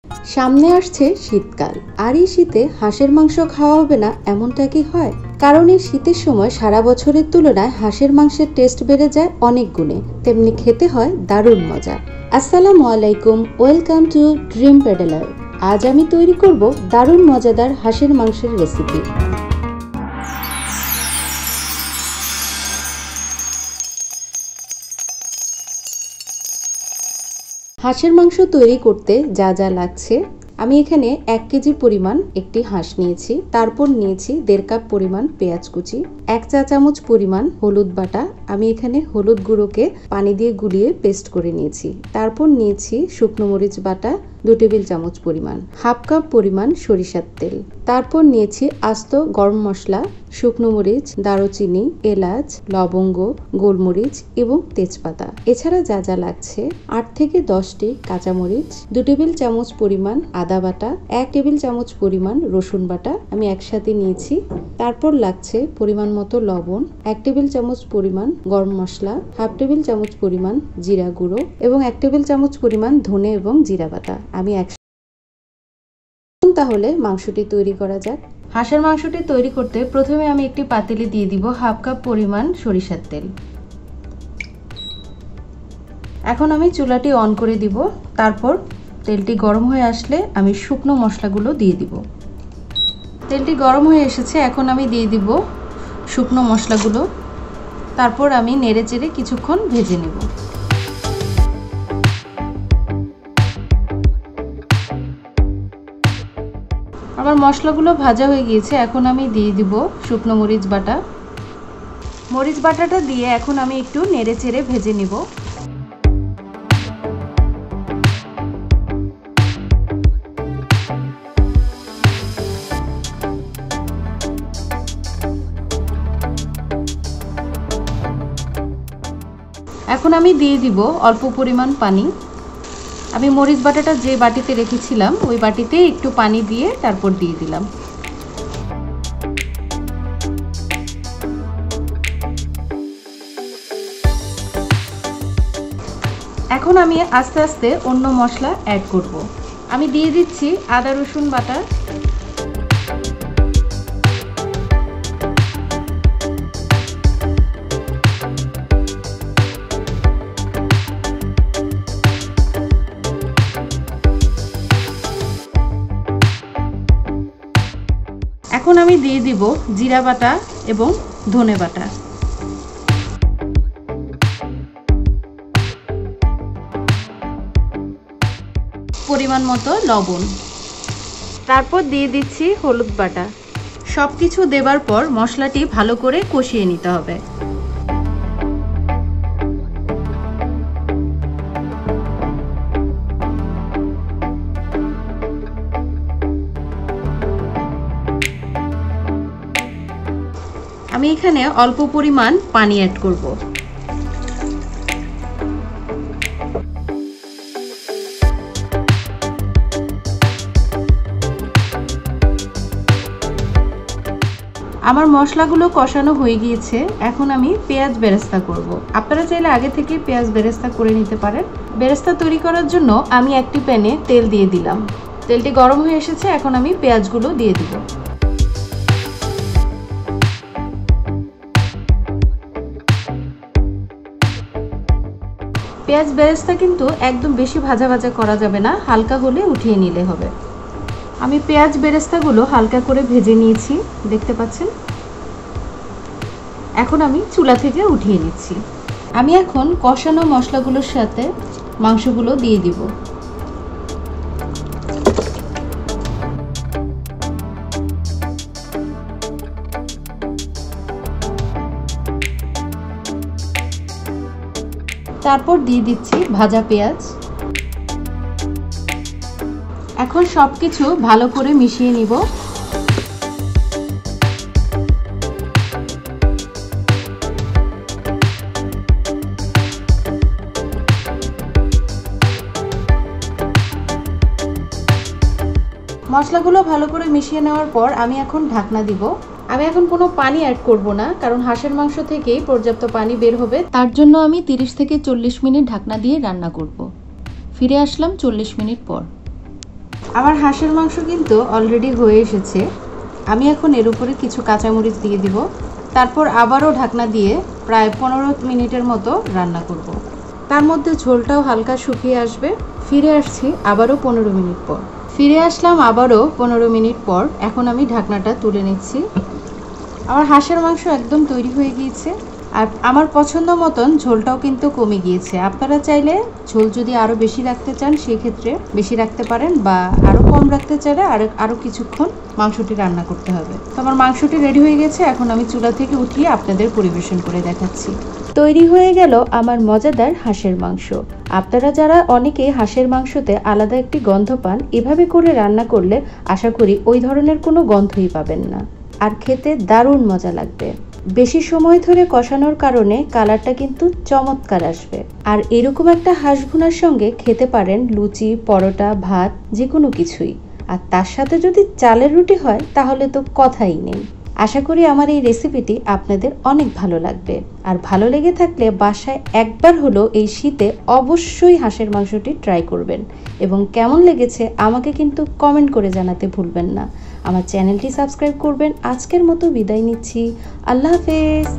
সামনে আসছে শীতকাল, আর এই শীতে হাঁসের মাংস খাওয়া হবে না এমনটা কি হয়? কারণ এই শীতের সময় সারা বছরের তুলনায় হাঁসের মাংসের টেস্ট বেড়ে যায় অনেক গুণে, তেমনি খেতে হয় দারুণ মজা। আসসালামু আলাইকুম, ওয়েলকাম টু ড্রিম পেডেলার। আজ আমি তৈরি করব দারুণ মজাদার হাঁসের মাংসের রেসিপি। হাঁসের মাংস তৈরি করতে যা যা লাগছে, আমি এখানে 1 কেজি পরিমাণ একটি হাঁস নিয়েছি। তারপর নিয়েছি 1.5 কাপ পরিমাণ পেঁয়াজ কুচি, 1 চা চামচ পরিমাণ হলুদ বাটা। আমি এখানে হলুদ গুঁড়োকে পানি দিয়ে গুলিয়ে পেস্ট করে নিয়েছি। তারপর নিয়েছি শুকনো মরিচ বাটা 2 টেবিল চামচ পরিমাণ, 1/2 কাপ পরিমাণ সরিষার তেল। তারপর নিয়েছি আস্ত গরম মশলা, শুকনো মরিচ, দারুচিনি, এলাচ, লবঙ্গ, গোলমরিচ এবং তেজপাতা। এছাড়া যা যা লাগছে, 8 থেকে 10টি কাঁচামরিচ, 2 টেবিল চামচ পরিমাণ আদা বাটা, 1 টেবিল চামচ পরিমাণ রসুন বাটা আমি একসাথে নিয়েছি। তারপর লাগছে পরিমাণ মতো লবণ, 1 টেবিল চামচ পরিমাণ গরম মশলা, 1/2 টেবিল চামচ পরিমাণ জিরা গুঁড়ো এবং 1 টেবিল চামচ পরিমাণ ধনে এবং জিরা বাটা আমি তাহলে মাংসটি তৈরি করা যাক। হাঁসের মাংসটি তৈরি করতে প্রথমে আমি একটি পাতিলে দিয়ে দিব 1/2 কাপ পরিমাণ সরিষার তেল। এখন আমি চুলাটি অন করে দিব। তারপর তেলটি গরম হয়ে আসলে আমি শুকনো মশলাগুলো দিয়ে দিব। তেলটি গরম হয়ে এসেছে, এখন আমি দিয়ে দিব শুকনো মশলাগুলো। তারপর আমি নেড়েচেড়ে কিছুক্ষণ ভেজে নেব। আমার মশলাগুলো ভাজা হয়ে গিয়েছে, এখন আমি দিয়ে দিব শুকনো মরিচ বাটা। মরিচ বাটাটা দিয়ে এখন আমি একটু নেড়েচেড়ে ভেজে নিব। এখন আমি দিয়ে দিব অল্প পরিমাণ পানি। আমি মরিচ বাটাটা যে বাটিতে রেখেছিলাম ওই বাটিতে একটু পানি দিয়ে তারপর দিয়ে দিলাম। এখন আমি আস্তে আস্তে অন্য মশলা অ্যাড করব। আমি দিয়ে দিচ্ছি আদা রসুন বাটা, এখন আমি দিয়ে দিব জিরা বাটা এবং ধনে বাটা। পরিমাণ মতো লবণ। তারপর দিয়ে দিচ্ছি হলুদ বাটা। সবকিছু দেবার পর মশলাটি ভালো করে কষিয়ে নিতে হবে। আমি এখানে অল্প পরিমাণ পানি অ্যাড করব। আমার মশলাগুলো কষানো হয়ে গিয়েছে, এখন আমি পেঁয়াজ বেরেস্তা করব। আপনারা চাইলে আগে থেকে পেঁয়াজ বেরেস্তা করে নিতে পারেন। বেরেস্তা তৈরি করার জন্য আমি একটি প্যানে তেল দিয়ে দিলাম। তেলটি গরম হয়ে এসেছে, এখন আমি পেঁয়াজগুলো দিয়ে দিব। পেঁয়াজ বেরেস্তা কিন্তু একদম বেশি ভাজা ভাজা করা যাবে না, হালকা হলে উঠিয়ে নিলে হবে। আমি পেঁয়াজ বেরেস্তাগুলো হালকা করে ভেজে নিয়েছি, দেখতে পাচ্ছেন। এখন আমি চুলা থেকে উঠিয়ে নিচ্ছি। আমি এখন কষানো মশলাগুলোর সাথে মাংসগুলো দিয়ে দিব। তারপর দিয়ে দিচ্ছি ভাজা পেঁয়াজ। এখন সবকিছু ভালো করে মিশিয়ে নিব। মশলাগুলো ভালো করে মিশিয়ে নেওয়ার পর আমি এখন ঢাকনা দিব। আমি এখন কোনো পানি অ্যাড করব না, কারণ হাঁসের মাংস থেকেই পর্যাপ্ত পানি বের হবে। তার জন্য আমি 30 থেকে 40 মিনিট ঢাকনা দিয়ে রান্না করব। ফিরে আসলাম 40 মিনিট পর। আমার হাঁসের মাংস কিন্তু অলরেডি হয়ে এসেছে। আমি এখন এর উপরে কিছু কাঁচামরিচ দিয়ে দিব, তারপর আবারও ঢাকনা দিয়ে প্রায় 15 মিনিটের মতো রান্না করব। তার মধ্যে ঝোলটাও হালকা শুকিয়ে আসবে। ফিরে আসছি আবারও 15 মিনিট পর। ফিরে আসলাম আবারও 15 মিনিট পর। এখন আমি ঢাকনাটা তুলে নিচ্ছি। আমার হাঁসের মাংস একদম তৈরি হয়ে গিয়েছে, আর আমার পছন্দ মতন ঝোলটাও কিন্তু কমে গিয়েছে। আপনারা চাইলে ঝোল যদি আরও বেশি রাখতে চান সেই ক্ষেত্রে বেশি রাখতে পারেন, বা আরও কম রাখতে চাইলে আরও কিছুক্ষণ মাংসটি রান্না করতে হবে। তো আমার মাংসটি রেডি হয়ে গেছে, এখন আমি চুলা থেকে উঠিয়ে আপনাদের পরিবেশন করে দেখাচ্ছি। তৈরি হয়ে গেল আমার মজাদার হাঁসের মাংস। আপনারা যারা অনেকে হাঁসের মাংসতে আলাদা একটি গন্ধ পান, এভাবে করে রান্না করলে আশা করি ওই ধরনের কোনো গন্ধই পাবেন না, আর খেতে দারুণ মজা লাগবে। বেশি সময় ধরে কষানোর কারণে কালারটা কিন্তু চমৎকার আসবে। আর এরকম একটা হাঁস ভুনার সঙ্গে খেতে পারেন লুচি, পরোটা, ভাত, যে কোনো কিছুই। আর তার সাথে যদি চালের রুটি হয় তাহলে তো কথাই নেই। আশা করি আমার এই রেসিপিটি আপনাদের অনেক ভালো লাগবে। আর ভালো লেগে থাকলে বাসায় একবার হলো এই শীতে অবশ্যই হাঁসের মাংসটি ট্রাই করবেন, এবং কেমন লেগেছে আমাকে কিন্তু কমেন্ট করে জানাতে ভুলবেন না। আমার চ্যানেলটি সাবস্ক্রাইব করবেন। আজকের মতো বিদায় নিচ্ছি। আল্লাহ হাফেজ।